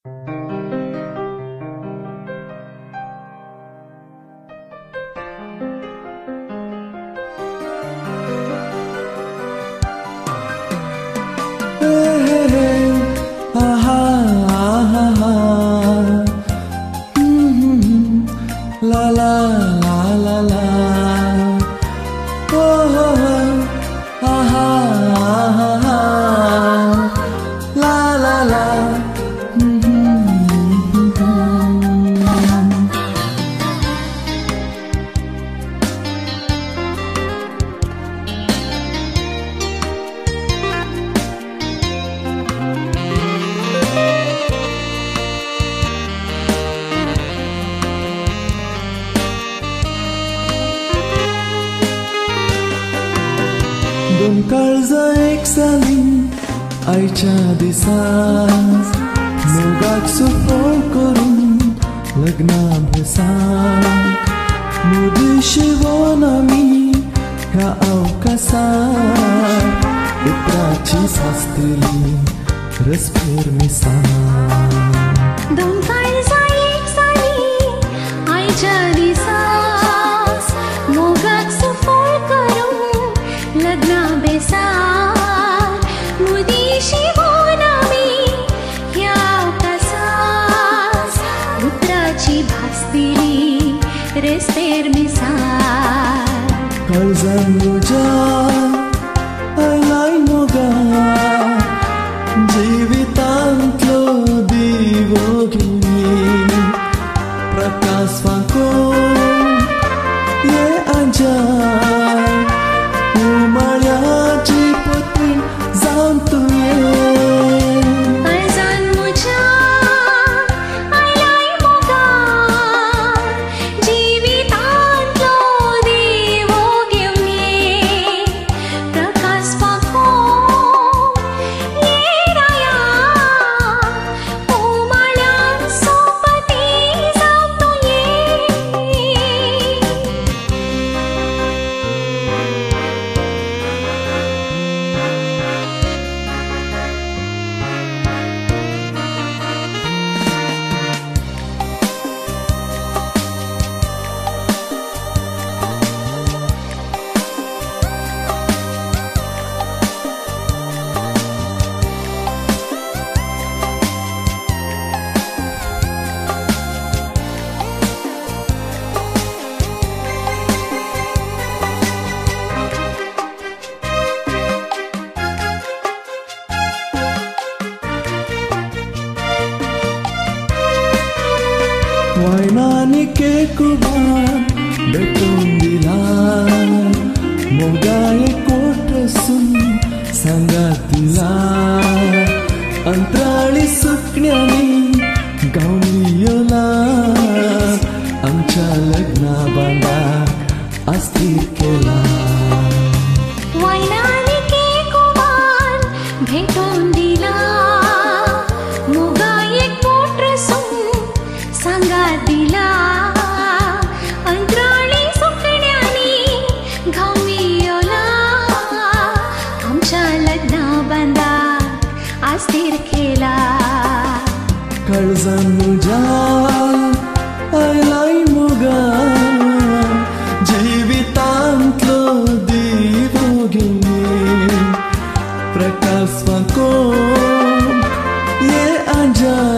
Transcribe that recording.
La la la la la. Oh, oh, oh. Aha, aha, aha. La la la. दोन काळज एक जाली आयच्या दिसास मोगाक सुफोळ करून लग्नाभ्यासाक मोदी शिवोन आमी ह्या अवकाशात उतराची सासतली रसभर मिसाक दोन काळजा एक जाली आयच्या दिसास मोगाक सुफोळ करून लग्नाभ्यासाक मोदी शिवोन आमी ह्या अवकाशात उतराची भासतली रस्तेर मिसाक काळजान म्हज्या आयलाय मोगाक जिवितांतलो दिवो घेवन प्रकाश फांकोन ये आजाय उमाळ्याची पत्नी जावन तुवें काळजान म्हज्या आयलाय मोगाक जिवितांतलो दिवो घेवन ये प्रकाश फांकोन ये राया उमाळ्यान सोपती जावन तुवें वायनानी केकुबान भेटून दिला मोगाय कोटसून सांगात दिला अंतराळी सुकण्यांनी गावलियोला आमच्या लग्ना बांधाक अस्थिर केला वायनानी केकुबान भेटून दिला मोगाय कोटसून सांगात दिला अंतराळी सुकण्यांनी घामियोला आमच्या लग्ना बांधाक अस्थिर केला काळजान म्हज्या आयलाय मोगाक जिवितांतलो दिवो घेवन प्रकाश फांकोन ये आजाय